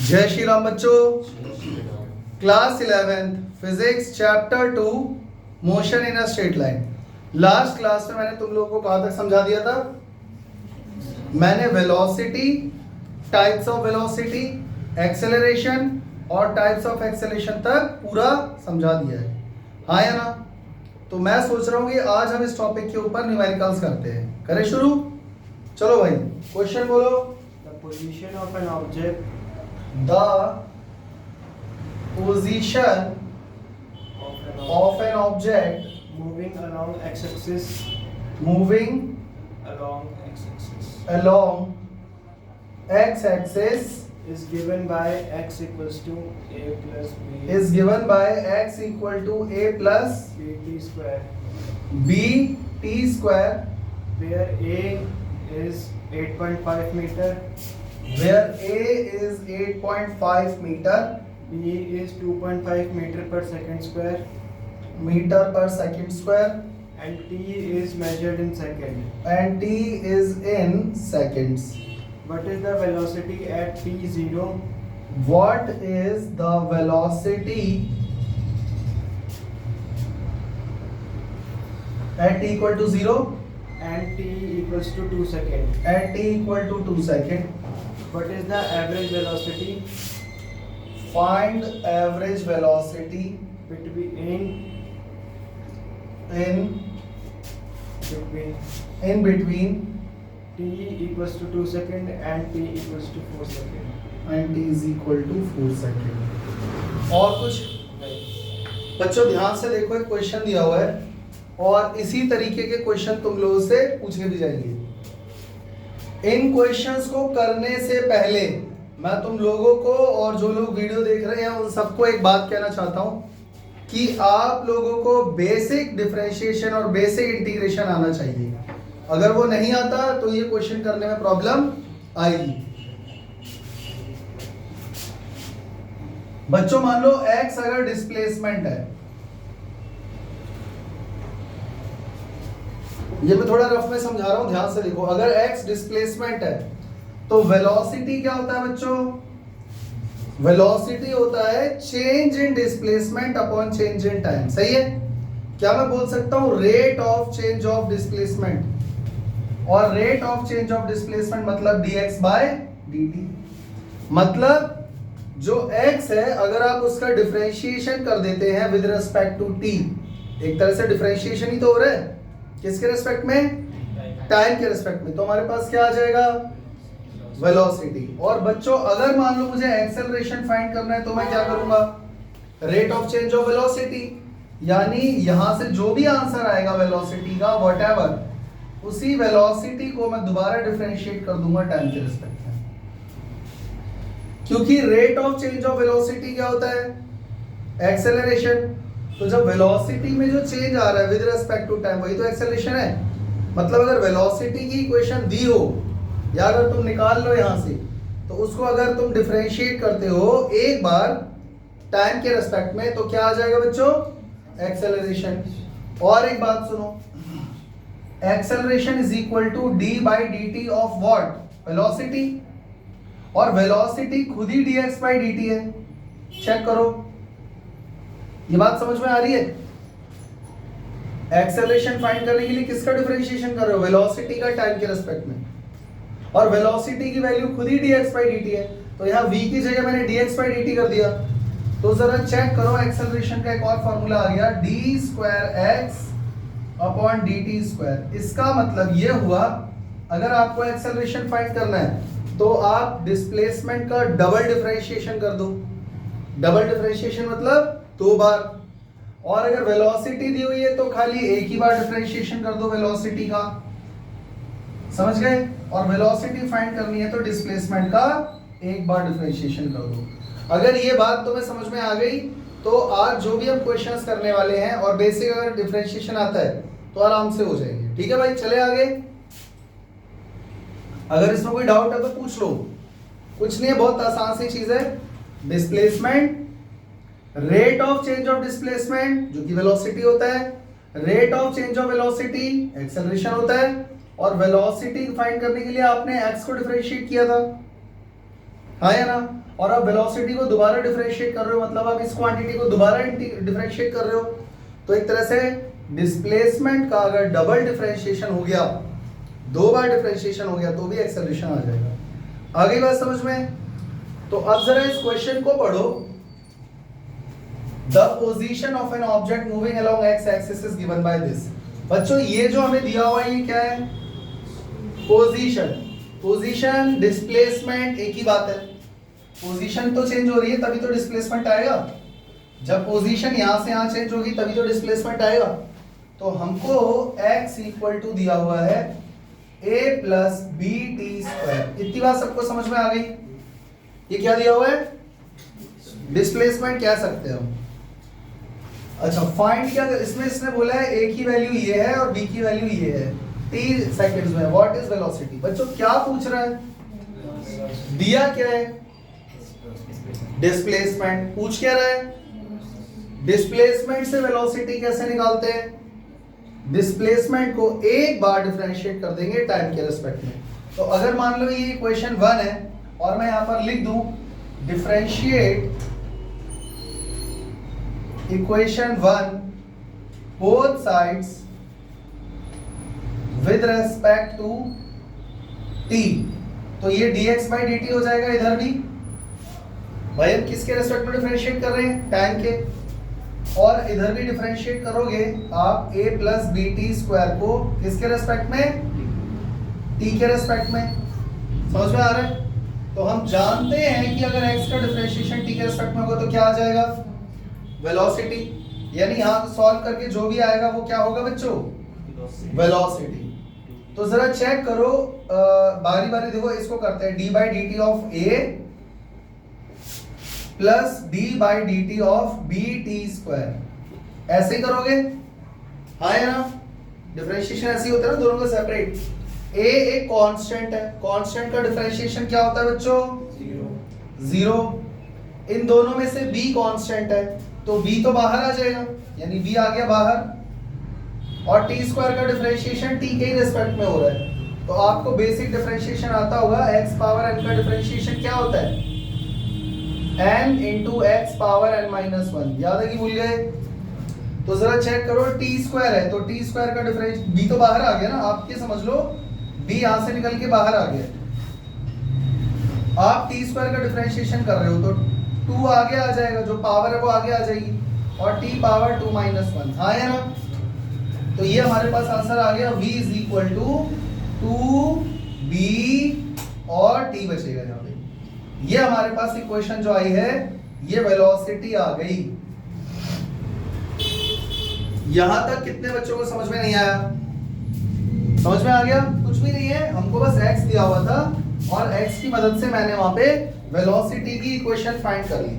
जय श्री राम बच्चों। Class 11 physics chapter 2 motion in a straight line. Last class में मैंने तुम लोगों को कहां तक समझा दिया था? मैंने velocity, types of velocity, acceleration और टाइप्स ऑफ एक्सेलरेशन तक पूरा समझा दिया है, हाँ या ना? तो मैं सोच रहा हूं कि आज हम इस टॉपिक के ऊपर न्यूमेरिकल्स करते हैं। करें शुरू? चलो भाई, क्वेश्चन बोलो। The position of an object The position of an object moving along x-axis moving along x-axis is given by x equals to a plus b is given by x equal to a plus bt square, b t square, where a is 8.5 meter, where a is 8.5 meter b is 2.5 meter per second square, square, and t is measured in second. and t is in seconds. What is the velocity at t0? What is the velocity at t equal to 0 and t equals to 2 second? at t equal to 2 second? What is the average velocity Find average velocity between in between t equals to 2 second and t equals to 4 second? and t is equal to 4 second. और कुछ बच्चों ध्यान से देखो, एक question दिया हुआ है और इसी तरीके के क्वेश्चन तुम लोगों से पूछे भी जाएंगे। इन क्वेश्चंस को करने से पहले मैं तुम लोगों को और जो लोग वीडियो देख रहे हैं उन सबको एक बात कहना चाहता हूं कि आप लोगों को बेसिक डिफरेंशिएशन और बेसिक इंटीग्रेशन आना चाहिए। अगर वो नहीं आता तो ये क्वेश्चन करने में प्रॉब्लम आएगी। बच्चों मान लो x अगर डिस्प्लेसमेंट है, ये मैं थोड़ा रफ में समझा रहा हूं, ध्यान से देखो। अगर x डिस्प्लेसमेंट है तो वेलोसिटी क्या होता है बच्चों? वेलोसिटी होता है change in displacement upon change in time. सही है? क्या मैं बोल सकता हूं rate of change of displacement, और rate of change of displacement मतलब dx बाय dt। मतलब जो x है अगर आप उसका डिफरेंशिएशन कर देते हैं विद रिस्पेक्ट टू t, एक तरह से डिफरेंशिएशन ही तो हो रहा है। किसके रिस्पेक्ट में? टाइम के रिस्पेक्ट में। तो हमारे पास क्या आ जाएगा? वेलोसिटी। और बच्चों अगर मान लो मुझे एक्सेलरेशन फाइंड करना है तो मैं क्या करूंगा? Rate of change of velocity, यानी यहां से जो भी आंसर आएगा वेलोसिटी का व्हाटएवर, उसी वेलोसिटी को मैं दोबारा डिफरेंशिएट कर दूंगा टाइम के रिस्पेक्ट में। क्योंकि rate of change of velocity क्या होता है? एक्सेलरेशन। तो जब वेलोसिटी में जो चेंज आ रहा है विद रिस्पेक्ट टू टाइम, वही तो एक्सेलरेशन है। मतलब अगर वेलोसिटी की इक्वेशन दी हो या अगर तुम निकाल लो यहां से, तो उसको अगर तुम डिफरेंशिएट करते हो एक बार टाइम के रिस्पेक्ट में, तो क्या आ जाएगा बच्चों? एक्सेलरेशन। और एक बात सुनो, acceleration is equal to D by D T of what? Velocity. और वेलोसिटी खुद ही dx बाई dt है। चेक करो, ये बात समझ में आ रही है? एक्सेलरेशन फाइंड करने के लिए किसका डिफरेंशिएशन कर रहे हो? वेलोसिटी का टाइम के रिस्पेक्ट में। और वेलोसिटी की वैल्यू खुद ही dx बाई dt है, तो यहाँ v की जगह मैंने dx बाई dt कर दिया। तो जरा चेक करो, एक्सेलरेशन का एक और फॉर्मूला आ गया, d square x upon dt square. इसका मतलब ये हुआ अगर आपको एक्सेलरेशन फाइंड करना है तो आप डिस्प्लेसमेंट का डबल डिफरेंशिएशन कर दो। डबल डिफरेंशिएशन मतलब 2 बार। और अगर वेलोसिटी दी हुई है तो खाली एक ही बार डिफरेंशिएशन कर दो वेलोसिटी का। समझ गए? और वेलोसिटी फाइंड करनी है तो डिस्प्लेसमेंट का एक बार डिफरेंशिएशन कर दो। अगर ये बात तुम्हें समझ में आ गई तो आज जो भी हम क्वेश्चंस करने वाले हैं और बेसिक अगर डिफरेंशिएशन आता है तो आराम से हो जाएंगे। ठीक है भाई, चले आगे। अगर इसमें कोई डाउट है तो पूछ लो, कुछ नहीं है, बहुत आसान सी चीज है। Displacement, rate of change of displacement जो कि वेलोसिटी होता है, rate of change of velocity acceleration होता है, और वेलोसिटी फाइंड करने के लिए आपने x को डिफरेंशिएट किया था। हाँ या ना? और आप वेलोसिटी को दोबारा डिफरेंशिएट कर रहे हो, मतलब आप इस क्वांटिटी को दोबारा डिफरेंशिएट कर रहे हो, तो एक तरह से डिस्प्लेसमेंट का अगर डबल डिफरेंशिएशन हो गया, 2 बार डिफरेंशिएशन हो गया, तो भी एक्सेलरेशन आ जाएगा। आगे बात समझ में? तो अब जरा इस क्वेश्चन को पढ़ो। The position of an object moving along x axis is given by this. बच्चों ये जो हमें दिया हुआ है ये क्या है? पोजीशन। पोजीशन डिस्प्लेसमेंट एक ही बात है। पोजीशन तो चेंज हो रही है तभी तो डिस्प्लेसमेंट आएगा। जब पोजीशन यहां से यहां चेंज होगी तभी तो डिस्प्लेसमेंट आएगा। तो हमको x इक्वल टू दिया हुआ है a plus B T square. इतनी बात सबको समझ में आ गई? ये क्या दिया हुआ है? डिस्प्लेसमेंट कह सकते हैं हम। अच्छा फाइंड क्या, इसमें इसने बोला है a की वैल्यू ये है और b की वैल्यू ये है t सेकंड्स में। What is velocity? बच्चों क्या पूछ रहा है? दिया क्या है? डिस्प्लेसमेंट। पूछ क्या रहा है? डिस्प्लेसमेंट से वेलोसिटी कैसे निकालते हैं? डिस्प्लेसमेंट को एक बार डिफरेंशिएट कर देंगे टाइम के रिस्पेक्ट में। तो अगर मान लो ये इक्वेशन 1 है और मैं यहां पर लिख दूं differentiate equation 1 both sides with respect to t, तो ये dx by dt हो जाएगा। इधर भी भाई हम किसके रेस्पेक्ट में डिफरेंशिएट कर रहे हैं? टाइम के। और इधर भी डिफरेंशिएट करोगे आप a plus B T square को किसके रेस्पेक्ट में? t के रेस्पेक्ट में। समझ में आ रहा है? तो हम जानते हैं कि अगर x का डिफरेंशिएशन t के रेस्पेक्ट में होगा तो क्या आ जाएगा? वेलोसिटी। यानी यहां सॉल्व करके जो भी आएगा वो क्या होगा बच्चों? वेलोसिटी। तो जरा चेक करो, बारी बारी देखो, इसको करते हैं d by D T of a plus d by D T of b T square. ऐसे ही करोगे? हाँ या ना? डिफरेंशिएशन ऐसे ही होता है ना, दोनों का सेपरेट। a एक कांस्टेंट है, कांस्टेंट का डिफरेंशिएशन क्या होता है बच्चों? 0। इन दोनों में से b कांस्टेंट है तो b तो बाहर आ जाएगा, यानी b आ गया बाहर। और t स्क्वायर का डिफरेंशिएशन t के ही रिस्पेक्ट में हो रहा है, तो आपको बेसिक डिफरेंशिएशन आता होगा। x पावर n का डिफरेंशिएशन क्या होता है? n into x power n minus 1। याद है कि भूल गए? तो जरा चेक करो, t स्क्वायर है तो t स्क्वायर का डिफरेंस, b तो बाहर आ गया ना, आप ये समझ लो b यहां से निकल के बाहर आ गया। आप t स्क्वायर का डिफरेंशिएशन कर रहे हो तो 2 आगे आ जाएगा, जो पावर है वो आगे आ जाएगी, और t पावर 2 माइनस 1। हाँ या ना? तो ये हमारे पास आंसर आ गया v is equal to 2b और t बचेगा यहाँ पे। ये हमारे पास इक्वेशन जो आई है ये वेलोसिटी आ गई। यहां तक कितने बच्चों को समझ में नहीं आया? समझ में आ गया? कुछ भी नहीं है, हमको बस x दिया हुआ था और x की मदद से मैंने वहां पे वेलोसिटी की इक्वेशन फाइंड कर ली।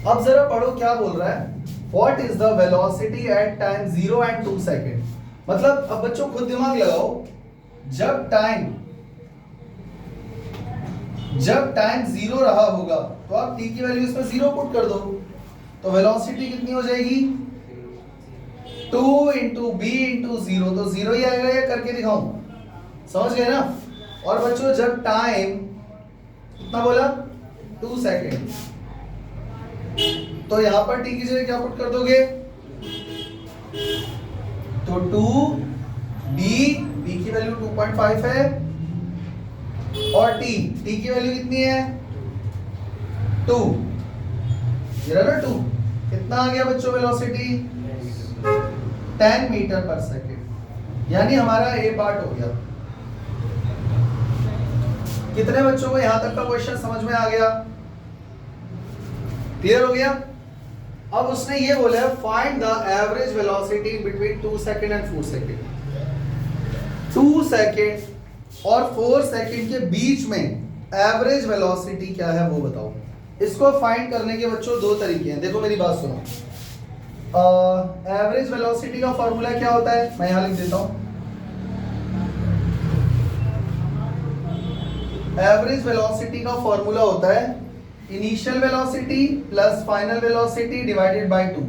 अब जरा पढ़ो क्या बोल रहा है। What is the velocity at time 0 and 2 second. मतलब अब बच्चों खुद दिमाग लगाओ, जब टाइम 0 रहा होगा तो आप t की वैल्यू इसमें 0 पुट कर दो, तो वेलोसिटी कितनी हो जाएगी? 2 इंटू बी इंटू 0, तो 0 ही आएगा, या करके दिखाऊं? समझ गए ना? और बच्चों जब टाइम कितना बोला? 2 सेकेंड, तो यहां पर t की जगह क्या पुट कर दोगे? तो 2b की वैल्यू 2.5 है, और t की वैल्यू कितनी है? 2। ये रहा ना 2। कितना आ गया बच्चों वेलोसिटी? 10 metre per second. यानी हमारा ए पार्ट हो गया। कितने बच्चों को यहां तक का क्वेश्चन समझ में आ गया? क्लियर हो गया? अब उसने ये बोला find the average velocity between 2 second and 4 second. 2 second और 4 सेकेंड के बीच में एवरेज वेलोसिटी क्या है वो बताओ। इसको फाइंड करने के बच्चों 2 तरीके हैं, देखो मेरी बात सुनो। एवरेज वेलोसिटी का फॉर्मूला क्या होता है? मैं यहां लिख देता हूं। एवरेज वेलोसिटी का फॉर्मूला होता है initial velocity plus final velocity divided by 2।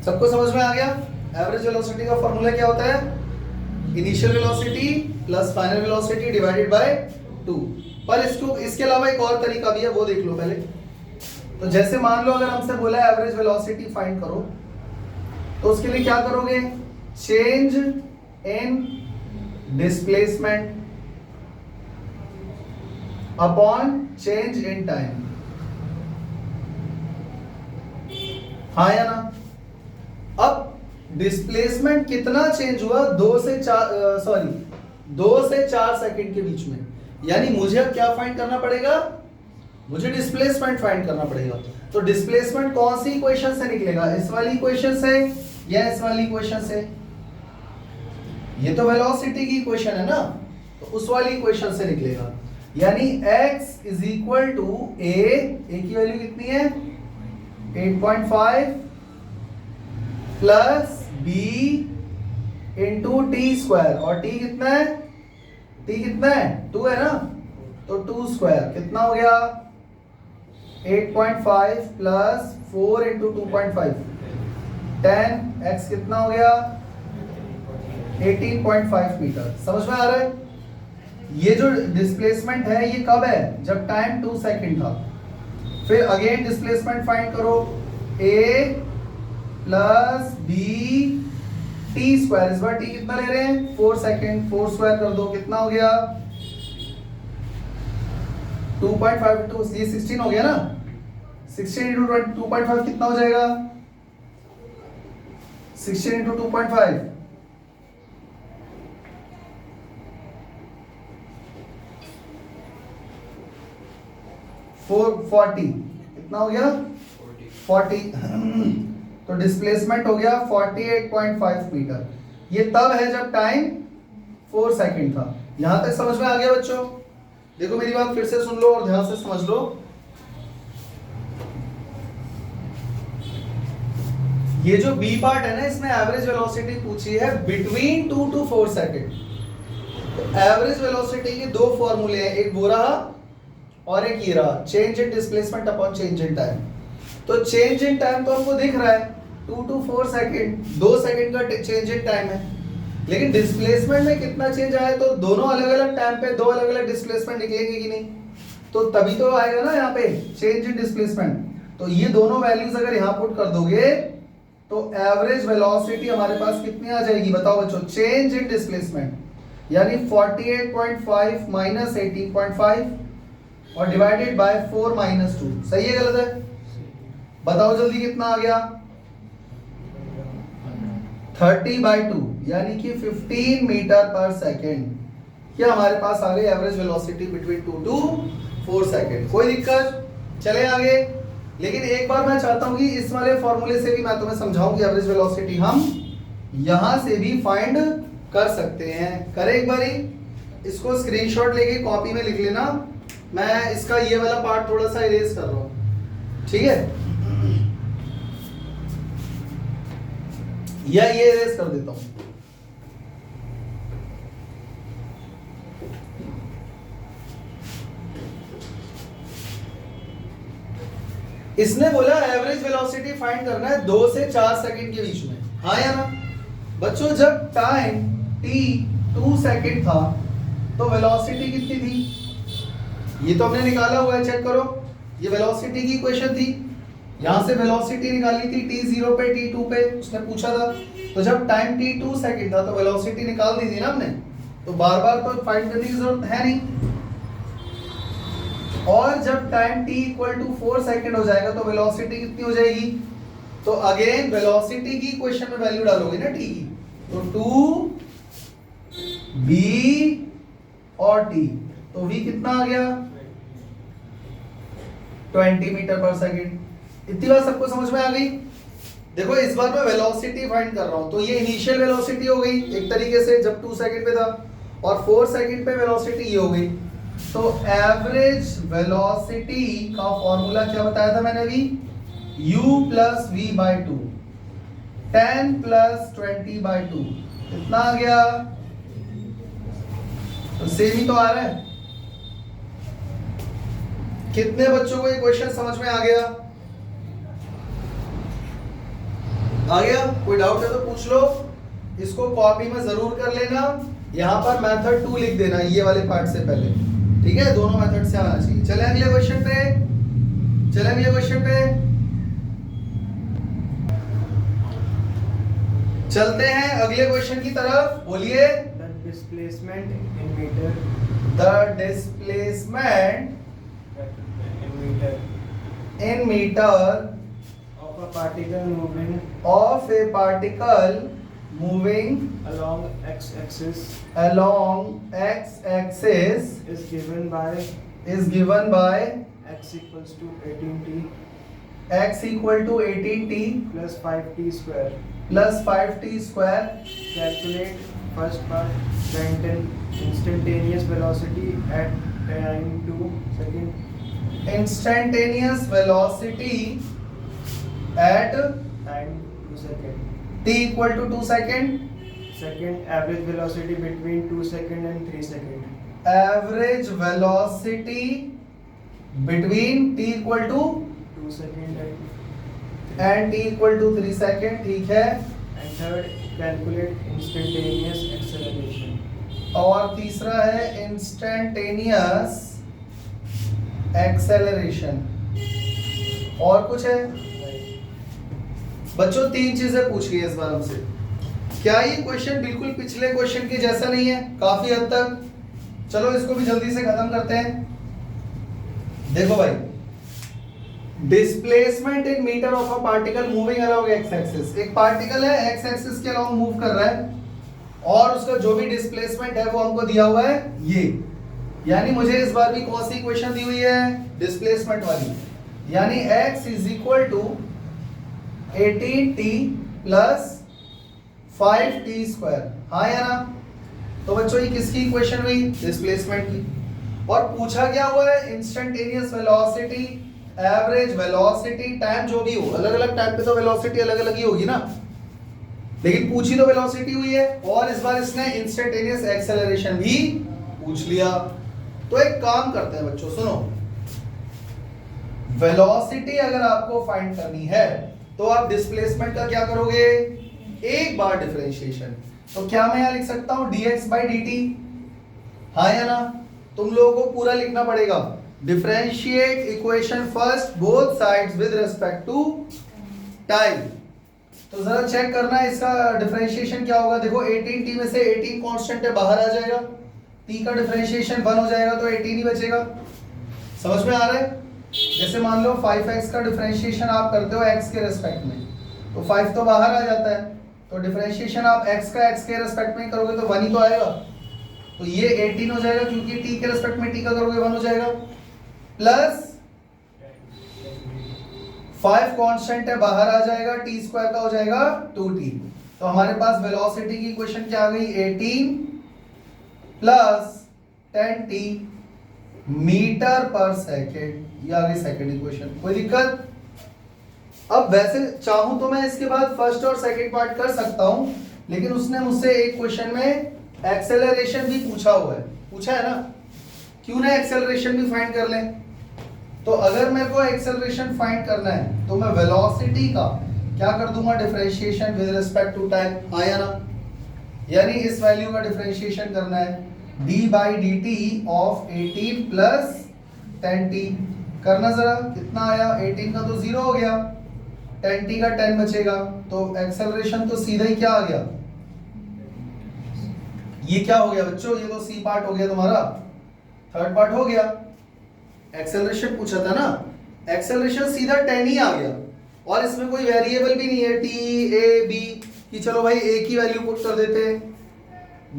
सबको समझ में आ गया? एवरेज वेलोसिटी का फॉर्मूला क्या होता है? Initial velocity plus final velocity divided by 2। पर इसको इसके अलावा एक और तरीका भी है, वो देख लो पहले। तो जैसे मान लो अगर हमसे बोला है एवरेज वेलोसिटी फाइंड करो, तो उसके लिए क्या करोगे, change in displacement upon change in time, हाँ या ना। अब डिस्प्लेसमेंट कितना चेंज हुआ, 2 से 4 सेकंड के बीच में, यानी मुझे अब क्या फाइंड करना पड़ेगा, मुझे डिस्प्लेसमेंट फाइंड करना पड़ेगा। तो डिस्प्लेसमेंट कौन सी इक्वेशन से निकलेगा, इस वाली इक्वेशन से या इस वाली इक्वेशन से, ये तो वेलोसिटी की इक्वेशन है ना, तो उस वाली इक्वेशन से निकलेगा। यानी x is equal to a की वैल्यू कितनी है 8.5 plus b into t square, और t कितना है, t कितना है 2 है ना, तो 2 स्क्वायर कितना हो गया 8.5 प्लस 4 इंटू 2.5 10, x कितना हो गया 18.5 मीटर। समझ में आ रहा है। ये जो डिस्प्लेसमेंट है ये कब है, जब टाइम 2 सेकंड था। फिर अगेन डिस्प्लेसमेंट फाइंड करो, a plus b T square, इस बार t कितना ले रहे हैं 4 सेकंड, 4 स्क्वायर कर दो कितना हो गया 2.5 इंटू ये 16 हो गया ना, 16 इंटू 2.5 कितना हो जाएगा 16 इंटू 2.5 440 कितना हो गया 40 तो डिस्प्लेसमेंट हो गया 48.5 मीटर। ये तब है जब टाइम 4 सेकंड था। यहां तक समझ में आ गया बच्चों। देखो मेरी बात फिर से सुन लो और ध्यान से समझ लो। ये जो बी पार्ट है ना, इसमें एवरेज वेलोसिटी पूछी है बिटवीन 2 to 4 सेकंड। तो एवरेज वेलोसिटी के दो फॉर्मूले हैं, एक वो रहा और एक ये रहा, change in displacement upon change in time. तो चेंज इन टाइम तो हमको दिख रहा है 2 to 4 सेकंड, 2 सेकंड का चेंज इन टाइम है। लेकिन डिस्प्लेसमेंट में कितना चेंज आया, तो दोनों अलग अलग टाइम पे दो अलग अलग डिस्प्लेसमेंट निकलेंगे कि नहीं, तो तभी तो आएगा ना यहाँ पे चेंज इन डिस्प्लेसमेंट। तो ये दोनों वैल्यूज अगर यहाँ पुट कर दोगे तो एवरेज वेलोसिटी हमारे पास कितनी आ जाएगी बताओ बच्चों, चेंज इन डिस्प्लेसमेंट यानी 48.5 माइनस 18.5 और डिवाइडेड बाय 4 माइनस 2। सही है गलत है, बताओ जल्दी कितना आ गया 30/2 यानी कि 15 मीटर पर सेकेंड। ये हमारे पास आ गई average velocity between 2 to 4 second. कोई दिक्कत, चले आगे। लेकिन एक बार मैं चाहता हूं कि इस वाले फॉर्मूले से भी मैं तुम्हें समझाऊं कि एवरेज वेलोसिटी हम यहां से भी फाइंड कर सकते हैं। करें एक बारी, इसको स्क्रीनशॉट लेके कॉपी में लिख लेना। मैं इसका ये वाला पार्ट थोड़ा सा इरेज कर रहा हूं, ठीक है, या ये इरेज कर देता हूं। इसने बोला एवरेज वेलोसिटी फाइंड करना है 2 से 4 सेकंड के बीच में, हाँ या ना बच्चों। जब टाइम t 2 सेकंड था तो वेलोसिटी कितनी थी, ये तो हमने निकाला हुआ है, चेक करो। ये वेलोसिटी की इक्वेशन थी, यहां से वेलोसिटी निकाली थी t0 पे t2 पे, उसने पूछा था। तो जब टाइम t 2 सेकंड था तो वेलोसिटी निकाल दी थी ना हमने, तो बार बार तो फाइंड करने की जरूरत है नहीं। और जब time t equal to 4 second हो जाएगा तो वेलोसिटी कितनी हो जाएगी, तो अगेन वेलोसिटी की इक्वेशन में वैल्यू डालोगे ना t की, तो 2b और t, तो v कितना आ गया 20 मीटर पर सेकंड। इतनी बात सबको समझ में आ गई। देखो इस बार मैं वेलोसिटी फाइंड कर रहा हूं, तो ये इनिशियल वेलोसिटी हो गई एक तरीके से जब 2 सेकंड पे था, और 4 सेकंड पे वेलोसिटी ये हो गई। तो एवरेज वेलोसिटी का फॉर्मूला क्या बताया था मैंने अभी, u plus v by 2, 10 plus 20 by 2 कितना आ गया, तो सेम ही तो आ रहा है। कितने बच्चों को ये क्वेश्चन समझ में आ गया, आ गया? कोई डाउट है तो पूछ लो, इसको कॉपी में जरूर कर लेना। यहां पर मेथड 2 लिख देना ये वाले पार्ट से पहले, ठीक है, दोनों मेथड से आना चाहिए। चले अगले क्वेश्चन पे, चले अगले क्वेश्चन पे चलते हैं अगले क्वेश्चन की तरफ। बोलिए। The displacement in meter the displacement in in meter meter of a particle moving of a particle moving along x-axis along x-axis is given by is given by x equals to 18t x equal to 18t plus 5t square. plus 5t square. Calculate first part, the instantaneous velocity at time 2 second. Instantaneous velocity at Time 2 second. t equal to 2 second. Second, average velocity between 2 second and 3 second. Average velocity between t equal to 2 second and t equal to 3 second. ठीक है। and third, calculate instantaneous acceleration. और तीसरा है instantaneous acceleration. और कुछ है बच्चों? 3 चीजें पूछ गई इस बार हमसे। क्या ये क्वेश्चन बिल्कुल पिछले क्वेश्चन के जैसा नहीं है? काफी हद तक। चलो इसको भी जल्दी से खत्म करते हैं। देखो भाई, displacement in metre of a particle moving along x axis. एक पार्टिकल है एक्स एक्सिस के अलोंग मूव कर रहा है और उसका जो भी डिस्प्लेसमेंट है वो हमको दिया हुआ है ये। यानी मुझे इस बार भी कौन सी इक्वेशन दी हुई है? डिस्प्लेसमेंट वाली। यानी x is equal to 18t plus 5t square. हाँ या ना? तो बच्चों ये किसकी इक्वेशन हुई? डिस्प्लेसमेंट की। और पूछा क्या हुआ है? Instantaneous velocity, average velocity, time जो भी हो, अलग अलग टाइम पे तो वेलोसिटी अलग अलग ही होगी ना, लेकिन पूछी तो वेलोसिटी हुई है। और इस बार इसने इंस्टेंटेनियस एक्सेलरेशन भी पूछ लिया। तो एक काम करते हैं बच्चों, सुनो, वेलोसिटी अगर आपको फाइंड करनी है तो आप डिस्प्लेसमेंट का क्या करोगे? एक बार डिफरेंशिएशन। तो क्या मैं यहां लिख सकता हूं dx by dt? हाँ या ना? तुम लोगों को पूरा लिखना पड़ेगा। Differentiate equation first both sides with respect to time. तो जरा चेक करना है इसका डिफरेंशिएशन क्या होगा। देखो 18t में से 18 कांस्टेंट है, बाहर आ जाएगा। t का डिफरेंशिएशन 1 हो जाएगा तो 18 ही बचेगा। समझ में आ रहा है? जैसे मान लो 5x का डिफरेंशिएशन आप करते हो x के रिस्पेक्ट में, तो 5 तो बाहर आ जाता है, तो डिफरेंशिएशन आप x का x के रिस्पेक्ट में करोगे तो 1 ही तो आएगा। तो ये 18 हो जाएगा क्योंकि t के रिस्पेक्ट में t का करोगे 1 हो जाएगा, प्लस 5 कांस्टेंट है, बाहर आ जाएगा, t स्क्वायर का हो जाएगा 2t। तो हमारे पास वेलोसिटी की इक्वेशन क्या आ गई? 18 plus 10t metre per second. ये आ गई सेकेंड इक्वेशन। कोई दिक्कत? अब वैसे चाहूं तो मैं इसके बाद फर्स्ट और सेकेंड पार्ट कर सकता हूं, लेकिन उसने मुझसे एक क्वेश्चन में एक्सेलरेशन भी पूछा हुआ है। पूछा है ना? क्यों ना एक्सेलरेशन भी फाइंड कर लें। तो अगर मेरे को एक्सेलरेशन फाइंड करना है तो मैं वेलोसिटी का क्या कर दूंगा? Differentiation with respect to time. आया ना? यानी इस वैल्यू का डिफरेंशिएशन करना है d by dt of 18 plus 10t। करना जरा, कितना आया? 18 का तो 0 हो गया, 10t का 10 बचेगा, तो एक्सेलरेशन तो सीधा ही क्या आ गया? ये क्या हो गया बच्चों? ये तो सी पार्ट हो गया तुम्हारा, थर्ड पार्ट हो गया। एक्सेलरेशन पूछा था ना, एक्सेलरेशन सीधा 10 ही आ गया और इसमें कोई वेरिएबल भी नहीं है t a b कि चलो भाई a की वैल्यू पुट कर देते हैं,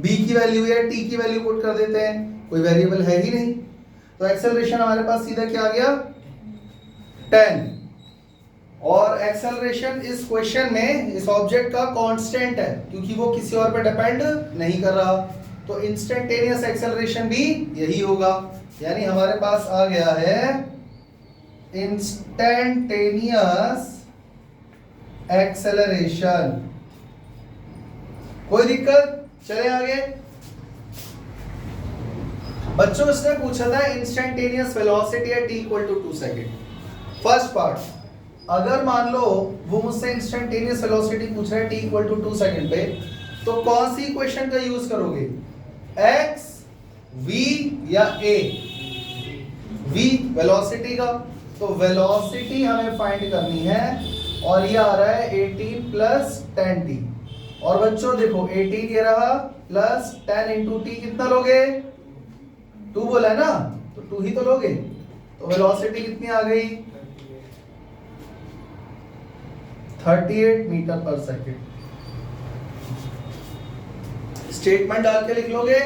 b की वैल्यू या t की वैल्यू पुट कर देते हैं, कोई वेरिएबल है ही नहीं। तो एक्सेलरेशन हमारे पास सीधा क्या आ गया? 10। और एक्सेलरेशन इस क्वेश्चन में इस ऑब्जेक्ट का कांस्टेंट है क्योंकि वो किसी और पे डिपेंड नहीं कर रहा, तो इंस्टेंटेनियस एक्सेलरेशन भी यही होगा। यानी हमारे पास आ गया है इंस्टेंटेनियस एक्सेलरेशन। कोई दिक्कत? चले आगे। बच्चों इसने पूछा था instantaneous velocity at t equal to 2 second. First part, अगर मान लो वो मुझसे इंस्टेंटेनियस वेलोसिटी पूछ रहा है t इक्वल टू 2 सेकेंड पे, तो कौन सी इक्वेशन का यूज करोगे? x v या a? v वेलोसिटी का, तो वेलोसिटी हमें फाइंड करनी है और ये आ रहा है 18 प्लस 10t। और बच्चों देखो 18 ये रहा प्लस 10 इंटू टी कितना लोगे? 2 बोला है ना, तो 2 ही तो लोगे। तो वेलोसिटी कितनी आ गई? 38 मीटर पर सेकेंड। स्टेटमेंट डाल के लिख लोगे,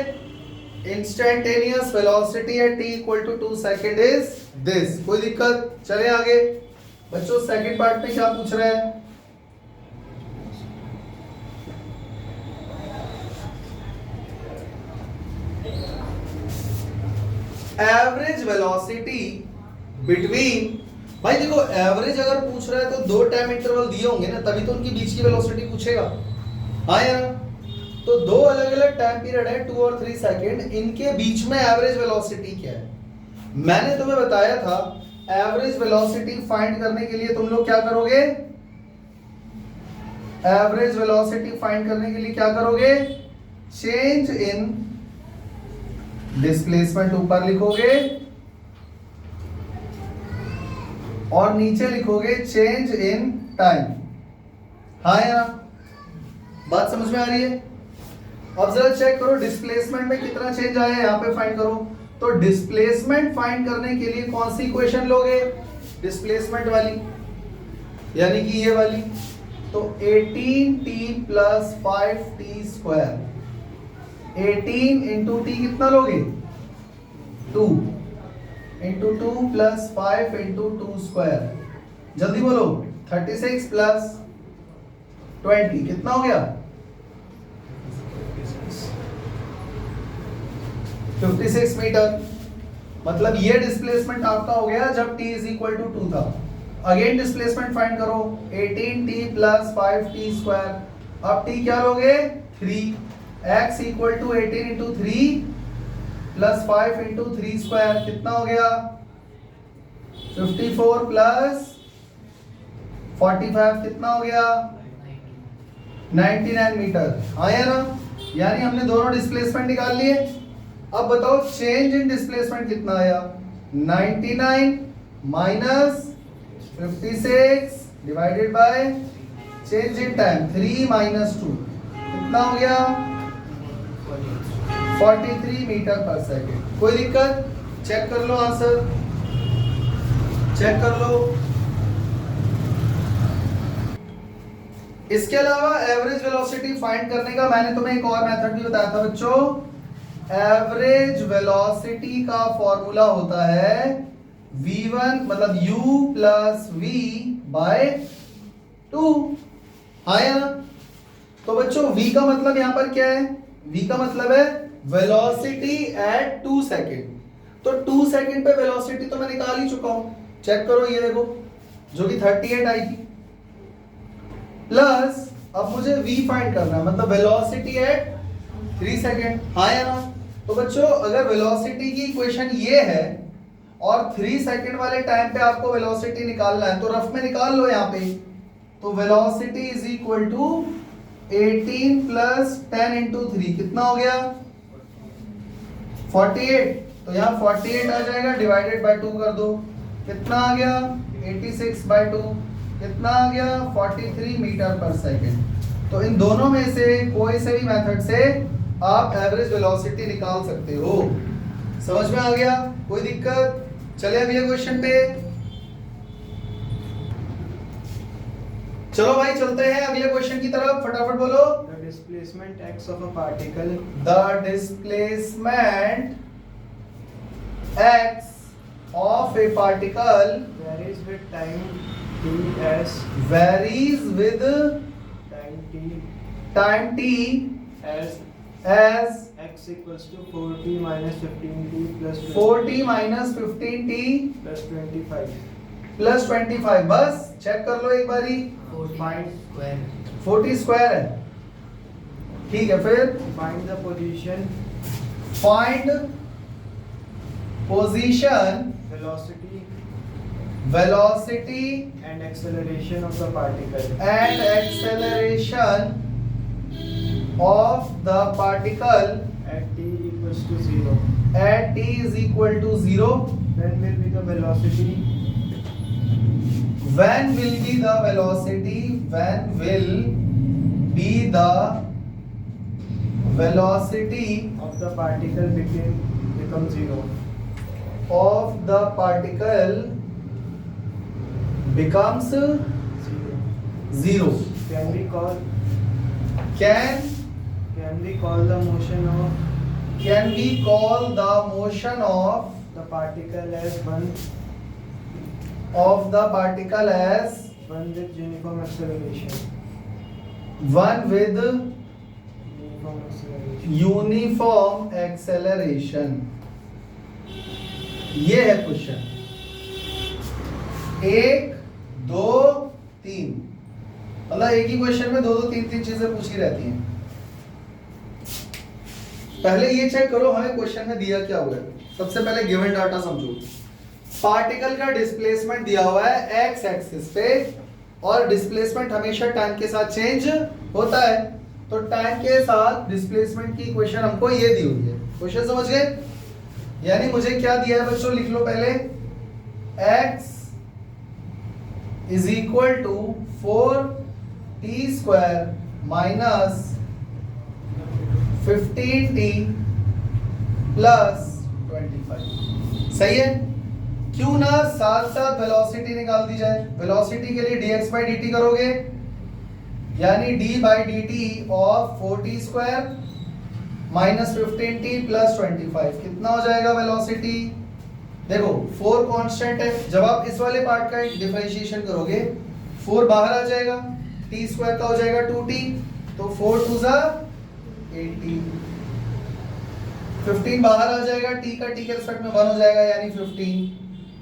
instantaneous velocity at t equal to 2 second is this. कोई दिक्कत? चले आगे बच्चों, सेकंड पार्ट में क्या पूछ रहे हैं? एवरेज वेलोसिटी बिटवीन, भाई देखो एवरेज अगर पूछ रहा है तो दो टाइम इंटरवल दिए होंगे ना, तभी तो उनके बीच की वेलोसिटी पूछेगा। हाँ यार, तो दो अलग अलग टाइम पीरियड है 2 और 3 सेकेंड, इनके बीच में एवरेज वेलोसिटी क्या है? मैंने तुम्हें बताया था एवरेज वेलोसिटी फाइंड करने के लिए तुम लोग क्या करोगे? एवरेज वेलोसिटी फाइंड करने के लिए क्या करोगे? चेंज इन डिस्प्लेसमेंट ऊपर लिखोगे और नीचे लिखोगे चेंज इन टाइम। हाँ यार, बात समझ में आ रही है? अब जरा चेक करो डिस्प्लेसमेंट में कितना चेंज आया है, यहाँ पे फाइंड करो। तो डिस्प्लेसमेंट फाइंड करने के लिए कौन सी इक्वेशन लोगे? डिस्प्लेसमेंट वाली, यानी कि ये वाली। तो 18t plus 5t square, 18 into T कितना लोगे? 2 इंटू 2 प्लस 5 इंटू 2 स्क्वायर। जल्दी बोलो, 36 प्लस 20 कितना हो गया? 56 मीटर। मतलब ये डिस्प्लेसमेंट आपका हो गया जब t इज इक्वल टू 2 था। अगेन डिस्प्लेसमेंट फाइंड करो, 18t प्लस 5t स्क्वायर। अब t क्या लोगे? 3। x equal to 18 into 3 plus 5 into 3 square कितना हो गया? 54 प्लस 45 कितना हो गया? 99 मीटर। हाँ या ना? यानी हमने दोनों डिस्प्लेसमेंट निकाल लिए। अब बताओ चेंज इन डिस्प्लेसमेंट कितना आया? 99 minus 56 divided by change in time 3 minus 2 कितना हो गया? 43 मीटर पर सेकेंड। कोई दिक्कत? चेक कर लो आंसर, चेक कर लो। इसके अलावा एवरेज वेलोसिटी फाइंड करने का मैंने तुम्हें एक और मेथड भी बताया था बच्चों। एवरेज वेलोसिटी का फॉर्मूला होता है v1 मतलब u प्लस v बाय 2। हाँ या ना? तो बच्चों v का मतलब यहां पर क्या है? v का मतलब है वेलोसिटी एट 2 सेकेंड। तो 2 सेकेंड पे वेलोसिटी तो मैं निकाल ही चुका हूं, चेक करो ये देखो, जो कि 38 आई थी। प्लस अब मुझे v फाइंड करना है, मतलब वेलोसिटी एट 3 सेकेंड। हाँ या ना? तो बच्चों अगर वेलोसिटी की इक्वेशन ये है और 3 सेकेंड वाले टाइम पे आपको वेलोसिटी निकालना है, तो रफ में निकाल लो यहाँ पे। तो velocity is equal to 18 plus 10 into 3 कितना हो गया? 48। तो यहाँ 48 आ जाएगा, डिवाइडेड बाय 2 कर दो, कितना आ गया? 86 बाय 2 कितना आ गया? 43 मीटर पर सेकेंड। तो इन दोनों में से कोई से भी मेथड से आप एवरेज वेलोसिटी निकाल सकते हो। समझ में आ गया? कोई दिक्कत? चले अगले क्वेश्चन पे। चलो भाई चलते हैं अगले क्वेश्चन की तरफ, फटाफट बोलो। The displacement x of a particle. The displacement x of a particle varies with time t as varies with time t as x equals to 4t minus 15t plus 4t minus 15t plus 25. Plus 25। बस check कर लो एक बारी, 40 square है, ठीक है। फिर Find the position, find position, velocity and and acceleration of the particle acceleration of the particle at t equals to 0. at t is equal to 0। When will be the velocity? When will be the velocity? When will be the velocity Of the particle become zero. of the particle becomes Zero. zero? Can we call Can the motion of we call the motion of the particle as one the particle as with uniform acceleration? one with Uniform acceleration. Uniform acceleration? ये है question 1 2 3, मतलब एक ही question में दो तीन चीजें पूछी रहती हैं। पहले ये चेक करो हमें क्वेश्चन में दिया क्या हुआ है। सबसे पहले गिवन डाटा समझो। पार्टिकल का डिस्प्लेसमेंट दिया हुआ है एक्स एक्सिस पे, और डिस्प्लेसमेंट हमेशा टाइम के साथ चेंज होता है। तो टाइम के साथ डिस्प्लेसमेंट की इक्वेशन हमको ये दी हुई है। क्वेश्चन समझ गए? यानी मुझे क्या दिया है बच्चों, लिख लो पहले। x is equal to 4t² minus 15t plus 25। सही है? क्यों ना साथ साथ वेलोसिटी निकाल दी जाए। वेलोसिटी के लिए dx/dt करोगे, यानी d/dt of 4t² minus 15t plus 25 कितना हो जाएगा वेलोसिटी? देखो 4 कांस्टेंट है, जब आप इस वाले पार्ट का डिफरेंशिएशन करोगे 4 बाहर आ जाएगा, t² का हो जाएगा 2t, तो 4 2 ज़ा 80, 15 बाहर आ जाएगा, t का t के रिस्पेक्ट में 1 हो जाएगा यानी 15,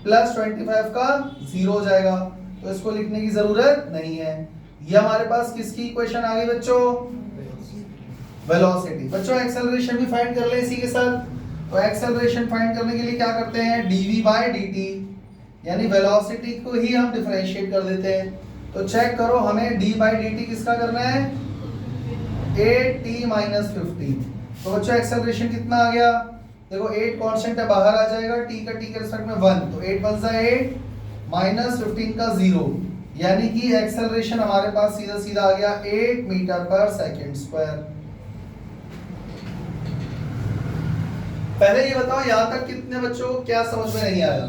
प्लस 25 का 0 हो जाएगा। तो इसको लिखने की जरूरत नहीं है। ये हमारे पास किसकी इक्वेशन आ गई बच्चों? वेलोसिटी। बच्चों एक्सेलरेशन भी फाइंड कर ले इसी के साथ। तो एक्सेलरेशन फाइंड करने के लिए क्या करते हैं, dv/dt, यानी वेलोसिटी को ही हम डिफरेंशिएट कर देते हैं। तो चेक करो हमें d/dt किसका करना है, 8t माइनस 15। तो बच्चों एक्सेलरेशन कितना आ गया, देखो 8 कांस्टेंट है, बाहर आ जाएगा, t का t के रिस्पेक्ट में 1, तो 8 1 ज़ा 8 माइनस 15 का 0, यानी कि एक्सेलरेशन हमारे पास सीधा सीधा आ गया 8 मीटर पर सेकंड स्क्वायर। पहले ये बताओ यहां तक कितने बच्चों को क्या समझ में नहीं आया?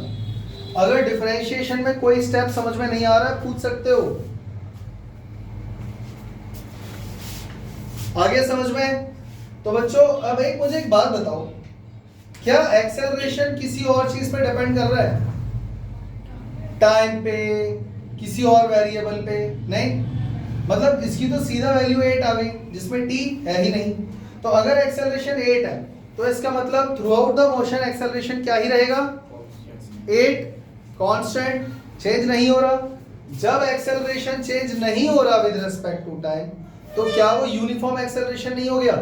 अगर डिफरेंशिएशन में कोई स्टेप समझ में नहीं आ रहा है पूछ सकते हो। आगे समझ में? तो बच्चों अब मुझे एक बात बताओ, क्या एक्सेलरेशन किसी और चीज पे डिपेंड कर रहा है? टाइम पे, किसी और वेरिएबल पे? नहीं। मतलब इसकी तो सीधा वैल्यू 8 आ गई जिसमें t है ही नहीं। तो अगर एक्सेलरेशन 8 है तो इसका मतलब through out the motion acceleration क्या ही रहेगा, 8 कांस्टेंट, चेंज नहीं हो रहा। जब एक्सेलरेशन चेंज नहीं हो रहा विद रिस्पेक्ट टू टाइम, तो क्या वो यूनिफॉर्म एक्सेलरेशन नहीं हो गया?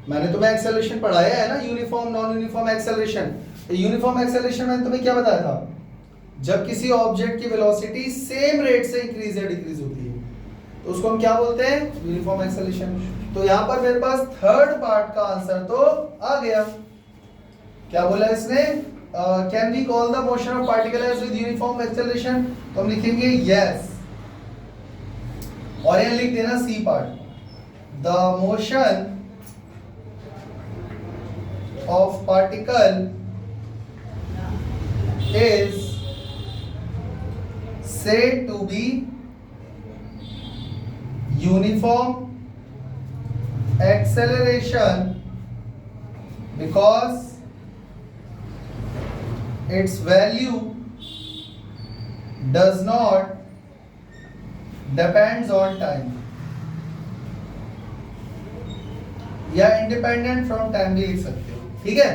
मैंने तुम्हें एक्सेलरेशन पढ़ाया है ना, uniform non uniform acceleration. Uniform acceleration मैंने तुम्हें क्या बताया था, जब किसी ऑब्जेक्ट की वेलोसिटी सेम रेट से इंक्रीज या डिक्रीज होती है तो उसको हम क्या बोलते हैं, यूनिफॉर्म एक्सेलरेशन। तो यहाँ पर मेरे पास थर्ड पार्ट का आंसर तो आ गया। क्या बोला इसने, can we call the motion of particle as with uniform acceleration? तो हम लिखेंगे यस, और यहाँ लिख देना c part, the motion of particle is said to be uniform acceleration because its value does not depends on time, या independent from time भी लिख सकते हो। ठीक है,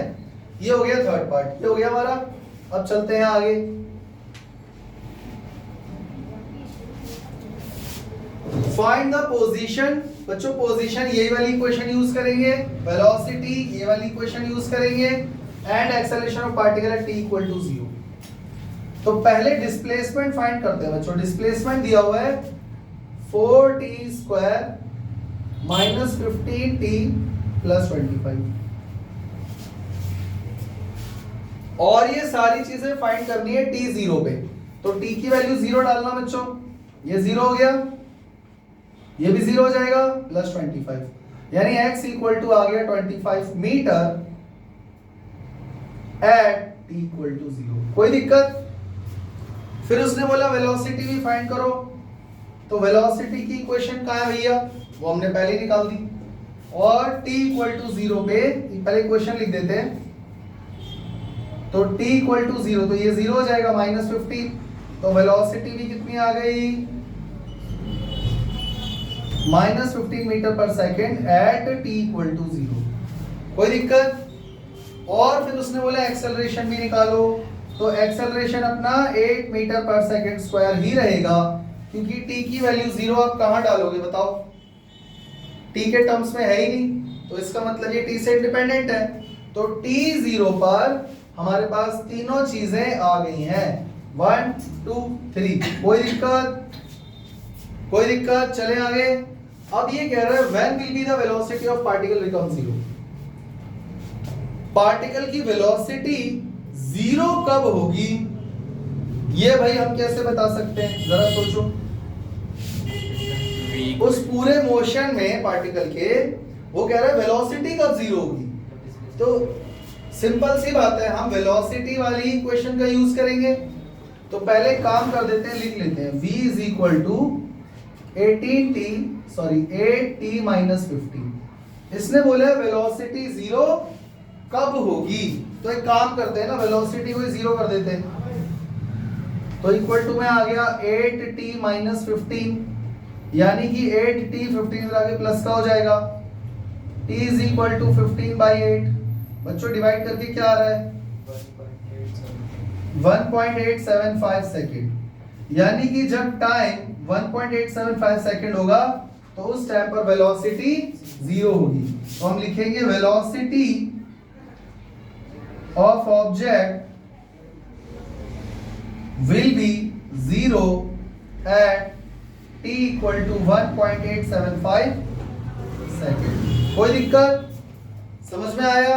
ये हो गया थर्ड पार्ट, ये हो गया हमारा। अब चलते हैं आगे। Find the position. बच्चों पोजीशन यही वाली इक्वेशन यूज करेंगे, वेलोसिटी ये वाली इक्वेशन यूज करेंगे, and acceleration of particle at t equal to 0। तो पहले डिस्प्लेसमेंट फाइंड करते हैं बच्चों। डिस्प्लेसमेंट दिया हुआ है 4t² माइनस 15t प्लस 25। और ये सारी चीजें फाइंड करनी है t जीरो पे। तो t की वैल्यू 0 डालना बच्चों, ये 0 हो गया, ये भी 0 हो जाएगा, प्लस 25, यानी x इक्वल टू आ गया 25 metre at t equal to 0। कोई दिक्कत? फिर उसने बोला वेलोसिटी भी फाइंड करो, तो वेलोसिटी की इक्वेशन कहाँ है भैया, वो हमने पहले ही निकाल दी। और t इक्वल टू 0 पे पहले इक्वेशन लिख देते हैं, तो t इक्वल टू 0, तो ये 0 हो जाएगा, -15, तो वेलोसिटी भी कितनी आ गई, -15 metre per second at t equal to 0। कोई दिक्कत? और फिर उसने बोला एक्सेलरेशन भी निकालो, तो एक्सेलरेशन अपना 8 मीटर पर सेकेंड स्क्वायर ही रहेगा, क्योंकि t की वैल्यू 0 आप कहां डालोगे बताओ, t के टर्म्स में है ही नहीं, तो इसका मतलब ये t से इंडिपेंडेंट है। तो t 0 पर हमारे पास तीनों चीजें आ गई हैं, 1 2 3। कोई दिक्कत? कोई दिक्कत? चले आगे। अब ये कह रहा है when will be the velocity of particle become 0। Particle की वेलोसिटी 0 कब होगी, ये भाई हम कैसे बता सकते हैं, जरा सोचो। उस पूरे मोशन में पार्टिकल के वो कह रहा है वेलोसिटी कब 0 होगी, तो सिंपल सी बात है, हम वेलोसिटी वाली इक्वेशन का यूज करेंगे। तो पहले काम कर देते हैं, लिख लेते हैं v is equal to 8t minus 15। इसने बोला वेलोसिटी 0 कब होगी, तो एक काम करते हैं ना, वेलोसिटी को 0 कर देते हैं, तो इक्वल टू में आ गया 8t माइनस 15, यानी कि 8t 15 इधर आगे प्लस का हो जाएगा, t इज इक्वल टू 15/8। बच्चों डिवाइड करके क्या आ रहा है, 1.875 सेकेंड, यानी कि जब टाइम 1.875 सेकेंड होगा तो उस टाइम पर वेलोसिटी 0 होगी। तो हम लिखेंगे velocity of object will be 0 at t equal to 1.875 second. कोई दिक्कत? समझ में आया?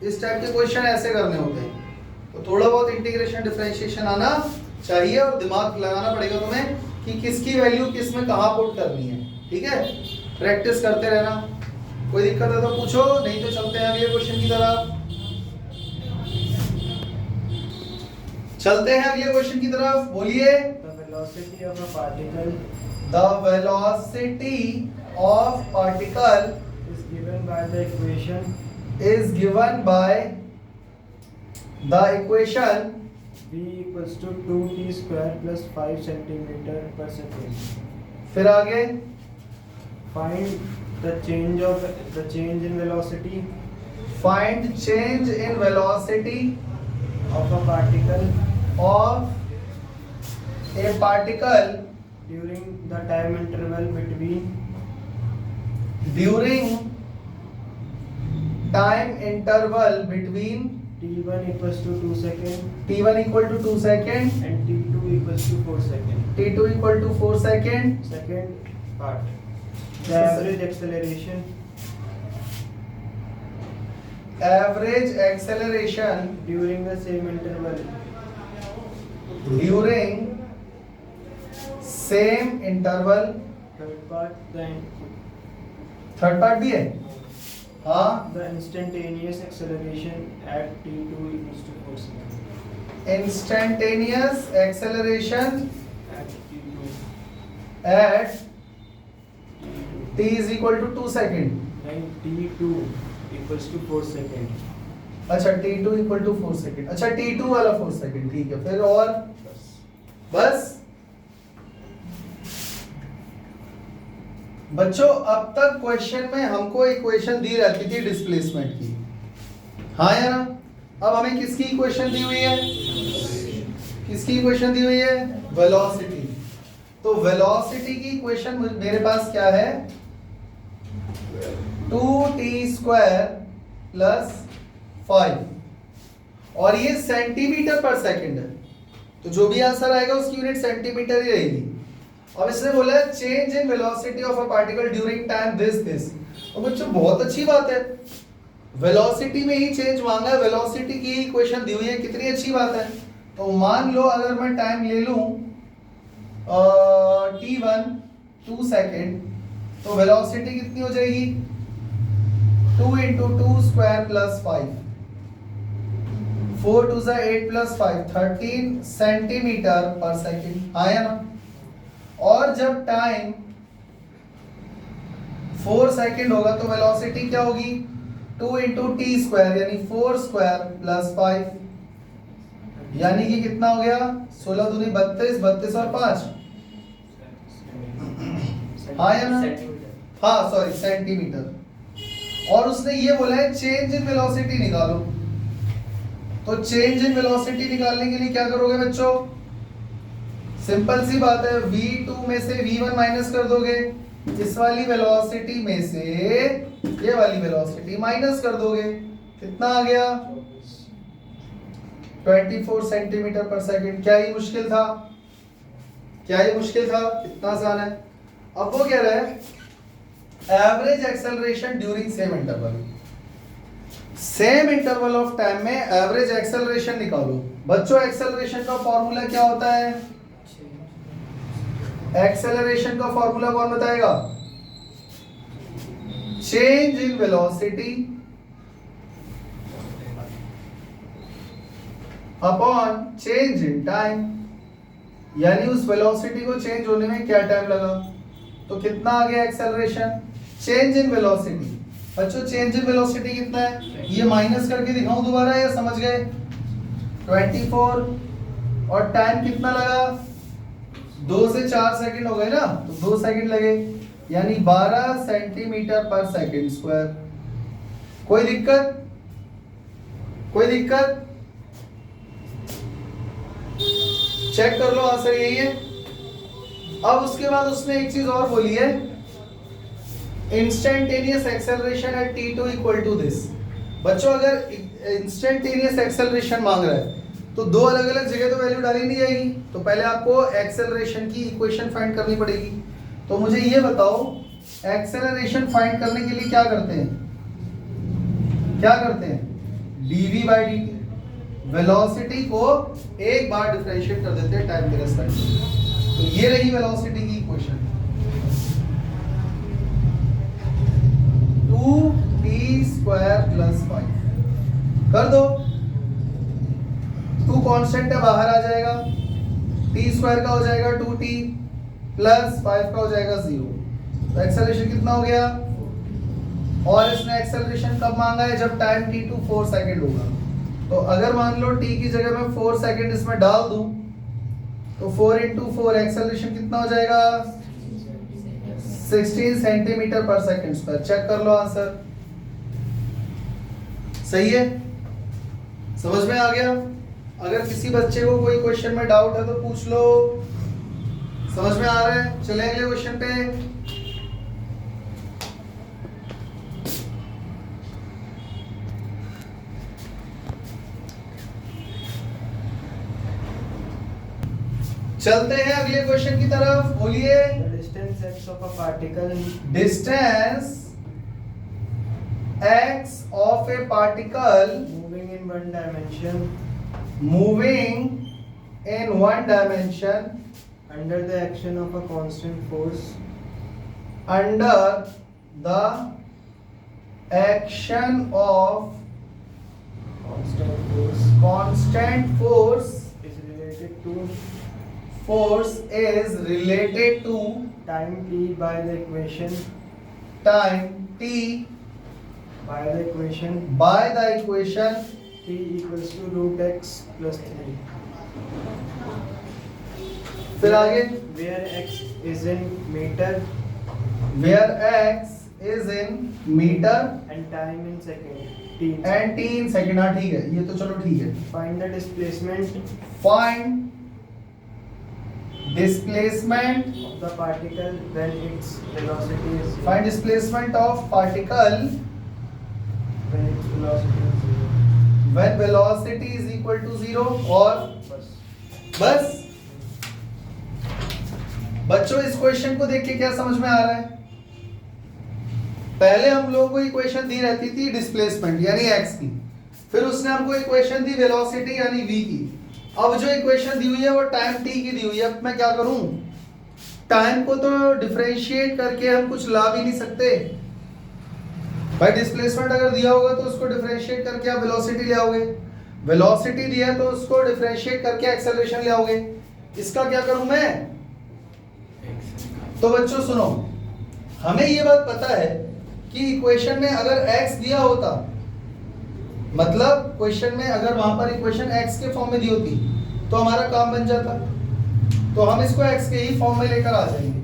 इस टाइप के क्वेश्चन ऐसे करने होते हैं, तो थोड़ा बहुत इंटीग्रेशन डिफरेंशिएशन आना चाहिए और दिमाग लगाना पड़ेगा तुम्हें कि किसकी वैल्यू किस में कहां पुट करनी है, ठीक है? प्रैक्टिस करते रहना। कोई दिक्कत है तो पूछो, नहीं तो चलते हैं अगले क्वेश्चन की तरफ। चलते हैं अगले क्वेश्चन की तरफ, बोलिए। The velocity of a particle The velocity of particle is given by the equation is given by the equation v equals to 2t square plus 5 centimeter per second. फिर आगे Find the change in velocity find change in velocity of a particle of a particle during the time interval between time interval between t1 equals to 2 second t1 equal to 2 second and t2 equals to 4 second. t2 equal to 4 second. Second part, the average acceleration during the same interval. During same interval. Third part, third part भी है, हाँ। the instantaneous acceleration at t2 equals to 4 second. Instantaneous acceleration At t2 at t is equal to 2 second. then t2 equals to 4 second. अच्छा t2 equal to 4 second, अच्छा t2 वाला 4 second, ठीक है। फिर और बस बच्चों, अब तक क्वेश्चन में हमको इक्वेशन दी रहती थी डिस्प्लेसमेंट की, हाँ या ना? अब हमें किसकी इक्वेशन दी हुई है, किसकी इक्वेशन दी हुई है, वेलोसिटी। तो वेलोसिटी की इक्वेशन मेरे पास क्या है, 2t स्क्वायर प्लस 5, और ये सेंटीमीटर पर सेकंड है, तो जो भी आंसर आएगा उसकी यूनिट सेंटीमीटर ही रहेगी। अब इसने बोला है change in velocity of a particle during time this. तो बच्चों बहुत अच्छी बात है, वेलोसिटी में ही चेंज मांगा है, वेलोसिटी की इक्वेशन दी हुई है, कितनी अच्छी बात है। तो मान लो अगर मैं टाइम ले लूं t1 2 सेकेंड, तो वेलोसिटी कितनी हो जाएगी 2 into 2 square plus 5, 4 2 8 plus 5 13 centimetre पर सेकेंड आया ना। और जब टाइम 4 सेकेंड होगा तो वेलोसिटी क्या होगी 2 इंटू टी स्क्वायर यानी 4 स्क्वायर प्लस 5, यानी कि कितना हो गया 16 दूनी 32, 32 और 5 हाँ या ना, हाँ सॉरी सेंटीमीटर। और उसने ये बोला है चेंज इन वेलोसिटी निकालो। तो चेंज इन वेलोसिटी निकालने के लिए क्या करोगे बच्चों, सिंपल सी बात है, v2 में से v1 माइनस कर दोगे, इस वाली वेलोसिटी में से ये वाली वेलोसिटी माइनस कर दोगे, कितना आ गया 24 सेंटीमीटर पर सेकंड। क्या ये मुश्किल था, क्या ये मुश्किल था, कितना आसान है। अब वो कह रहा है average acceleration during same interval, same interval of time में एवरेज एक्सेलरेशन निकालो। बच्चों एक्सेलरेशन का फॉर्मूला क्या होता है, एक्सेलरेशन का फॉर्मूला कौन बताएगा, change in velocity upon change in time, यानी उस वेलोसिटी को चेंज होने में क्या टाइम लगा। तो कितना आ गया एक्सेलरेशन, चेंज इन वेलोसिटी। बच्चों चेंज इन वेलोसिटी कितना है, ये माइनस करके दिखाऊं दोबारा या समझ गए, 24 और टाइम कितना लगा 2 से 4 सेकंड हो गए ना, तो 2 सेकंड लगे, यानी 12 सेंटीमीटर पर सेकंड स्क्वायर। कोई दिक्कत, कोई दिक्कत, चेक कर लो आंसर यही है। अब उसके बाद उसने एक चीज और बोली है, instantaneous acceleration at t2 equal to this. बच्चों अगर इंस्टेंटेनियस एक्सेलरेशन मांग रहा है तो दो अलग अलग जगह तो वैल्यू डाली नहीं जाएगी, तो पहले आपको एक्सेलरेशन की इक्वेशन फाइंड करनी पड़ेगी। तो मुझे ये बताओ एक्सेलरेशन फाइंड करने के लिए क्या करते हैं, क्या करते हैं, dv बाई dt, वेलोसिटी को एक बार डिफरेंशिएट कर देते हैं टाइम के रेस्पेक्ट में। तो ये रही वेलोसिटी की इक्वेशन, 2t स्क्वायर प्लस 5 कर दो, 2 कांस्टेंट है बाहर आ जाएगा, t स्क्वायर का हो जाएगा 2t प्लस 5 का हो जाएगा 0। तो एक्सेलरेशन कितना हो गया, और इसने एक्सेलरेशन कब मांगा है, जब टाइम t2 4 सेकंड होगा। तो अगर मान लो t की जगह मैं 4 सेकंड इसमें डाल दूं तो 4 इंटू 4 एक्सेलरेशन कितना हो जाएगा 16 सेंटीमीटर पर सेकंड स्क्वायर। चेक कर लो आंसर, सही है, समझ में आ गया। अगर किसी बच्चे को कोई क्वेश्चन में डाउट है तो पूछ लो, समझ में आ रहा है। चले अगले क्वेश्चन पे। चलते हैं अगले क्वेश्चन की तरफ, बोलिए। Distance x of a particle, distance x of A particle moving in one dimension, moving in one dimension under the action of a constant force, under the action of constant force is related to force is related to time t by the equation time t by the equation t equals to root x plus 3, फिर आगे where x is in meter where x is in meter and time in second t. and t in second। हाँ ठीक है, ये तो चलो ठीक है। Find the displacement find displacement of the particle when its velocity is zero. find displacement of particle When its velocity is zero. when velocity is equal to 0 और बस बस। बच्चों इस क्वेश्चन को देख के क्या समझ में आ रहा है, पहले हम लोगों को इक्वेशन दी रहती थी डिस्प्लेसमेंट यानी x की, फिर उसने हमको इक्वेशन दी वेलोसिटी यानी v की। अब जो इक्वेशन दी हुई है वो टाइम t की दी हुई है। अब मैं क्या करूं, टाइम को तो डिफरेंशिएट करके हम कुछ ला भी नहीं सकते भाई। डिस्प्लेसमेंट अगर दिया होगा तो उसको डिफरेंशिएट करके आप वेलोसिटी ले आओगे, वेलोसिटी दिया है तो उसको डिफरेंशिएट करके एक्सेलरेशन ले आओगे। इसका क्या करूं मैं? तो बच्चों सुनो, हमें ये बात पता है कि इक्वेशन में अगर x दिया होता, मतलब क्वेश्चन में अगर वहां पर इक्वेशन x के फॉर्म में दी होती तो हमारा काम बन जाता। तो हम इसको x के ही फॉर्म में लेकर आ जाएंगे।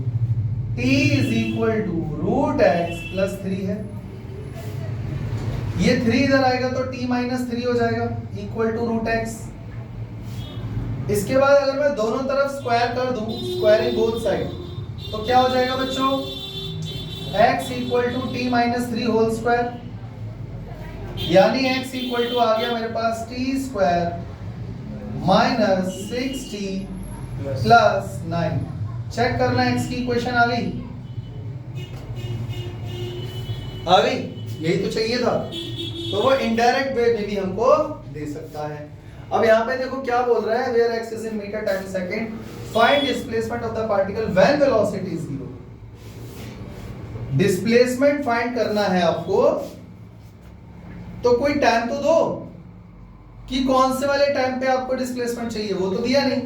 t is equal to root x plus 3 है, ये 3 इधर आएगा तो t माइनस 3 हो जाएगा इक्वल टू रूट एक्स। इसके बाद अगर मैं दोनों तरफ स्क्वायर कर दूं, स्क्वायरिंग बोथ साइड, तो क्या हो जाएगा बच्चों? x equal to t minus 3 whole square, यानी x इक्वल टू आ गया मेरे पास t square minus 6t plus 9। Check करना x की इक्वेशन आ गई, आ गई, यही तो चाहिए था। तो वो इनडायरेक्ट वे में भी हमको दे सकता है। अब यहाँ पे देखो क्या बोल रहा है, where x is in metre time second, find displacement of the particle when velocity is 0। Displacement find करना है आपको, तो कोई टाइम तो दो कि कौन से वाले टाइम पे आपको डिस्प्लेसमेंट चाहिए, वो तो दिया नहीं।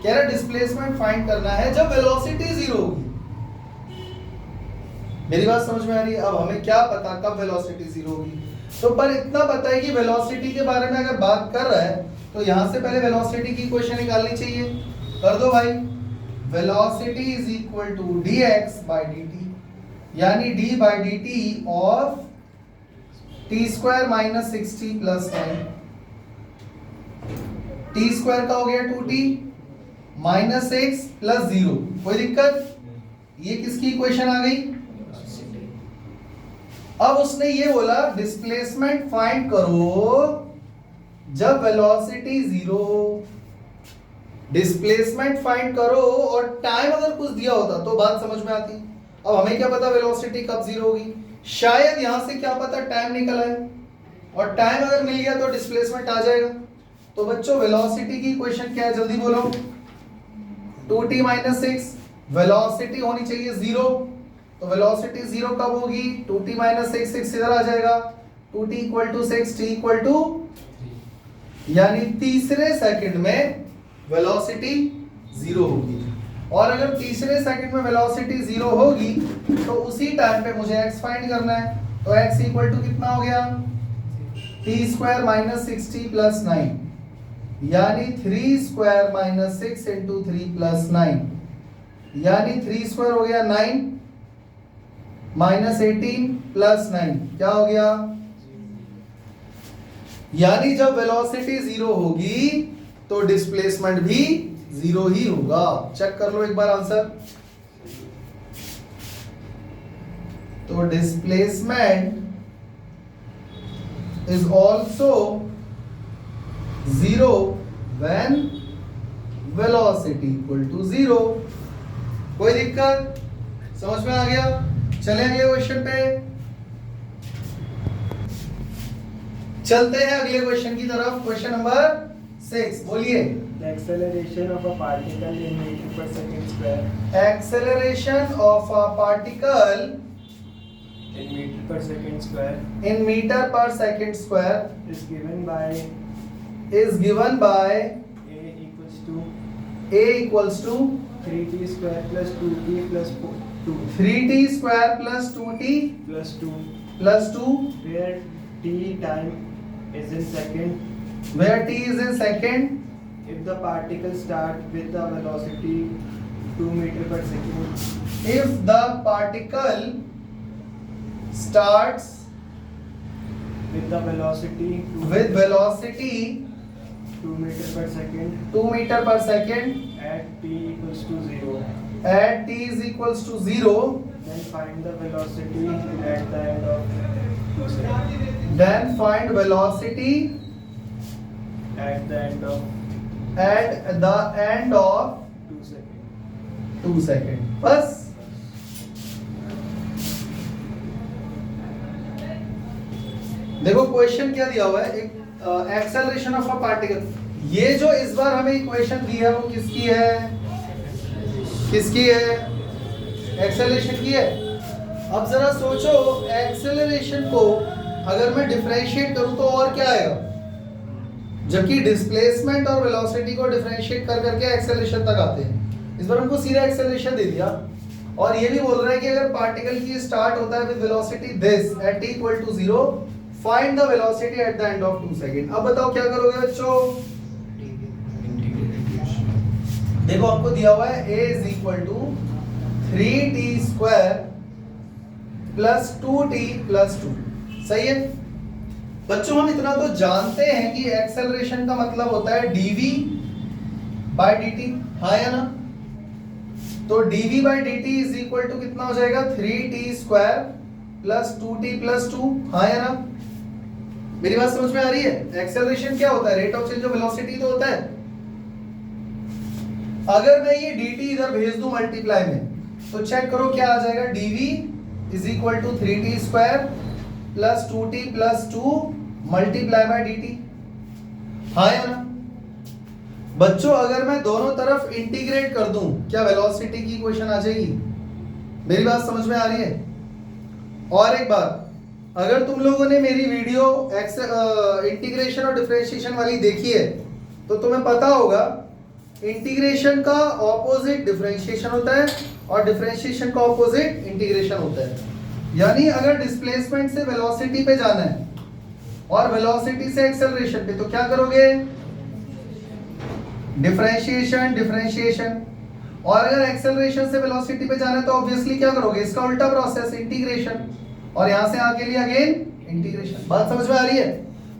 कह रहा डिस्प्लेसमेंट फाइंड करना है जब वेलोसिटी 0 होगी। मेरी बात समझ में आ रही है? अब हमें क्या पता कब वेलोसिटी 0 होगी, तो पर इतना पता है कि वेलोसिटी के बारे में अगर बात कर रहा है तो यहां से पहले वेलोसिटी की इक्वेशन निकालनी चाहिए। कर दो भाई, velocity is equal to dx by dt, यानी d by dt of t square minus 6t plus 9। t square का हो गया 2t माइनस 6 प्लस 0। कोई दिक्कत? ये किसकी इक्वेशन आ गई? अब उसने ये बोला डिस्प्लेसमेंट फाइंड करो जब वेलोसिटी 0। डिस्प्लेसमेंट फाइंड करो और टाइम अगर कुछ दिया होता तो बात समझ में आती। अब हमें क्या पता वेलोसिटी कब 0 होगी, शायद यहां से क्या पता टाइम निकल आए, और टाइम अगर मिल गया तो डिस्प्लेसमेंट आ जाएगा। तो बच्चों वेलोसिटी की इक्वेशन क्या है, जल्दी बोलो। 2t माइनस 6, वेलोसिटी होनी चाहिए 0, तो वेलोसिटी 0 कब होगी? 2t माइनस 6, 6 इधर आ जाएगा, 2t equal to 6, t equal to, यानी तीसरे सेकंड में वेलोसिटी 0 होगी। और अगर तीसरे सेकंड में वेलोसिटी 0 होगी तो उसी टाइम पे मुझे x फाइंड करना है। तो x इक्वल टू कितना हो गया? t square minus 6t plus 9, यानी 3 स्क्वायर माइनस 6 इंटू 3 प्लस 9, यानी 3 स्क्वायर हो गया 9 माइनस 18 प्लस 9, क्या हो गया? यानी जब वेलोसिटी 0 होगी तो डिस्प्लेसमेंट भी 0 ही होगा। चेक कर लो एक बार आंसर। तो displacement is also 0 when velocity equal to 0। कोई दिक्कत? समझ में आ गया? चले अगले क्वेश्चन पे, चलते हैं अगले क्वेश्चन की तरफ। क्वेश्चन नंबर 6, बोलिए। The acceleration of a particle in meter per second square. Acceleration of a particle In meter per second square in meter per second square is given by a equals to 3t square plus 2t plus 2 3t square plus 2t plus 2 plus 2, where t time is in second. where t is in second. If the particle starts with the velocity 2 meter per second, If the particle starts with the velocity with velocity 2 meter per second 2 meter per second at t equals to 0, at t is equals to 0, then find the velocity at the end of 2 seconds. then find velocity At the end of at the end of 2 seconds. 2 seconds. बस देखो question क्या दिया हुआ है, एक acceleration of a particle. ये जो इस बार हमें इक्वेशन दी है वो किसकी है, किसकी है, एक्सेलरेशन की है। अब जरा सोचो, एक्सेलरेशन को अगर मैं डिफरेंशिएट करूं तो और क्या आएगा, जबकि डिस्प्लेसमेंट और वेलोसिटी को डिफरेंशिएट कर करके एक्सेलरेशन तक आते हैं। इस बार हमको सीधा एक्सेलरेशन दे दिया और ये भी बोल रहा है कि अगर पार्टिकल की स्टार्ट होता है with velocity this at t equal to 0, find the velocity at the end of 2 second. अब बताओ क्या करोगे बच्चों। देखो आपको दिया हुआ है a is equal to 3t square plus 2t plus 2। सही है बच्चों, हम इतना तो जानते हैं कि एक्सेलरेशन का मतलब होता है dv बाय dt, हाँ या ना। तो dv by dt is equal to कितना हो जाएगा, 3t square plus 2t plus 2, हाँ या ना। मेरी बात समझ में आ रही है। एक्सेलरेशन क्या होता है, rate of change of velocity तो होता है। अगर मैं ये dt इधर भेज दूं मल्टीप्लाई में, तो चेक करो क्या आ जाएगा, dv is equal to 3t square plus 2t plus 2 multiply by dt, हाँ या ना। बच्चों अगर मैं दोनों तरफ इंटीग्रेट कर दूं, क्या वेलोसिटी की इक्वेशन आ जाएगी। मेरी बात समझ में आ रही है। और एक बात, अगर तुम लोगों ने मेरी वीडियो इंटीग्रेशन और डिफरेंशिएशन वाली देखी है तो तुम्हें पता होगा इंटीग्रेशन का ऑपोजिट डिफरेंशिएशन होता है और डिफरेंशिएशन का ऑपोजिट इंटीग्रेशन होता है। यानी अगर डिस्प्लेसमेंट से वेलोसिटी पे जाना है और वेलोसिटी से एक्सेलरेशन पे, तो क्या करोगे, डिफरेंशिएशन डिफरेंशिएशन। और अगर एक्सेलरेशन से वेलोसिटी पे जाना है तो ऑब्वियसली क्या करोगे, इसका उल्टा प्रोसेस, इंटीग्रेशन। और यहां से आगे लिए अगेन इंटीग्रेशन। बात समझ में आ रही है।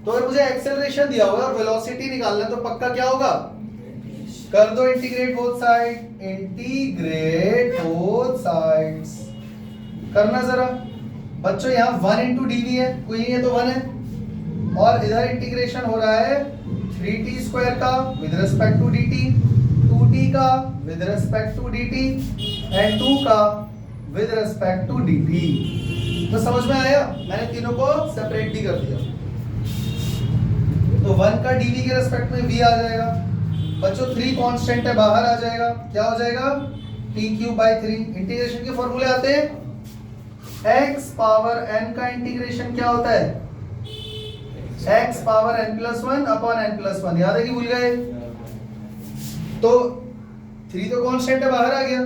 तो अगर मुझे एक्सेलरेशन दिया हुआ है और वेलोसिटी निकालना है तो पक्का क्या होगा, कर दो integrate both side, integrate both sides. करना जरा बच्चों, यहाँ 1 इंटू dv है, कोई नहीं है तो 1 है, और इधर इंटीग्रेशन हो रहा है 3t स्क्वायर का with respect to dt, 2t का with respect to dt and 2 का विद रिस्पेक्ट टू dt। तो समझ में आया, मैंने तीनों को सेपरेट भी कर दिया। तो 1 का dv के रिस्पेक्ट में v आ जाएगा। बच्चों 3 कांस्टेंट है, बाहर आ जाएगा, क्या हो जाएगा, t क्यूब बाई 3। इंटीग्रेशन के फॉर्मूले आते हैं, x पावर n का इंटीग्रेशन क्या होता है, x power n plus 1 upon n plus 1। याद है कि भूल गए। तो 3 तो कांस्टेंट है, बाहर आ गया,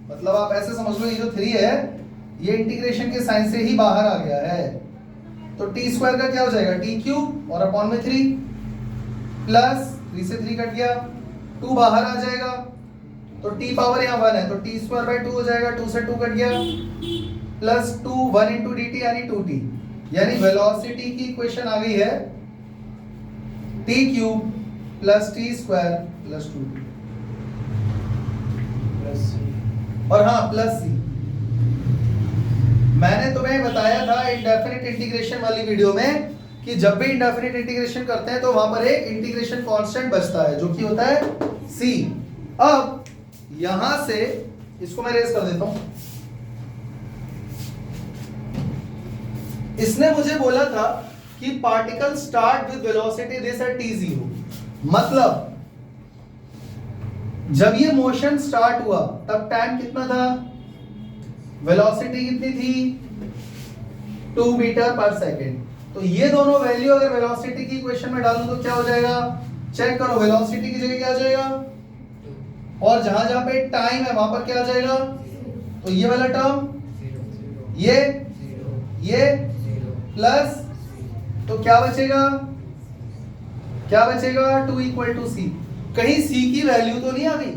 मतलब आप ऐसे समझ लो ये जो 3 है ये इंटीग्रेशन के साइन से ही बाहर आ गया है। तो t स्क्वायर का क्या हो जाएगा, t क्यूब और अपॉन में 3 प्लस 3 से 3 कट गया, 2 बाहर आ जाएगा। तो t पावर यहाँ 1 है तो t स्क्वायर बाई 2 हो जाएगा, 2 से 2 कट गया, प्लस 2 1 इंटू dt यानी 2t। यानी वेलोसिटी की इक्वेशन आ गई है t cube plus t square plus 2t और हाँ प्लस c। मैंने तुम्हें बताया था इंडेफिनिट इंटीग्रेशन वाली वीडियो में कि जब भी इंडेफिनिट इंटीग्रेशन करते हैं तो वहां पर एक इंटीग्रेशन कांस्टेंट बचता है जो कि होता है c। अब यहां से इसको मैं रेज कर देता हूं। इसने मुझे बोला था कि particle start with velocity this eight t0, मतलब जब ये मोशन स्टार्ट हुआ तब टाइम कितना था, वेलोसिटी कितनी थी, 2 मीटर पर सेकेंड। तो ये दोनों वैल्यू अगर वेलोसिटी की इक्वेशन में डालूं तो क्या हो जाएगा, चेक करो, वेलोसिटी की जगह क्या आ जाएगा और जहां जहां पे टाइम है वहां पर क्या आ जाएगा। तो ये वाला टर्म, ये प्लस, तो क्या बचेगा, क्या बचेगा, 2 इक्वल टू सी। कहीं c की वैल्यू तो नहीं आ गई,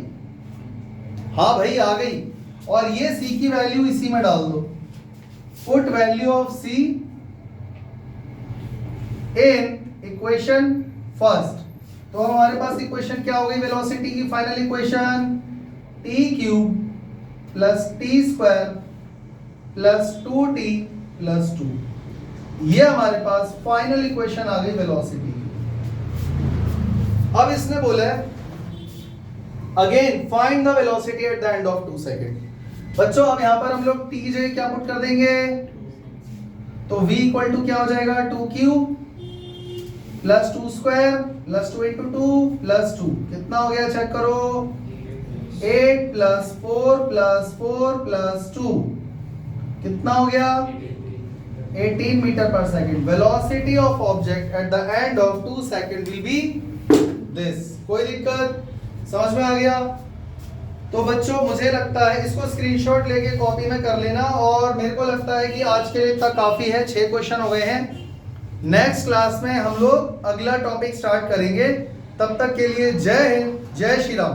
हाँ भाई आ गई, और ये c की वैल्यू इसी में डाल दो, put value of c in equation first. तो हमारे पास इक्वेशन क्या हो गई, वेलोसिटी की final equation t cube plus t square plus 2t plus 2। ये हमारे पास फाइनल इक्वेशन आ गई वेलोसिटी। अब इसने बोला है again find the velocity at the end of 2 second. बच्चों अब यहां पर हम लोग t की जगह क्या पुट कर देंगे, तो v इक्वल टू क्या हो जाएगा 2q plus 2 square plus 2 into 2 plus 2 कितना हो गया चेक करो 8 प्लस 4 प्लस 4 प्लस 2 कितना हो गया 18 मीटर पर second. Velocity of object at the end of 2 second will be this. कोई दिक्कत समझ में आ गया? तो बच्चों मुझे लगता है इसको स्क्रीनशॉट लेके कॉपी में कर लेना, और मेरे को लगता है कि आज के लिए इतना काफी है, 6 क्वेश्चन हो गए हैं। नेक्स्ट क्लास में हम लोग अगला टॉपिक स्टार्ट करेंगे। तब तक के लिए जय हिंद, जय श्री राम।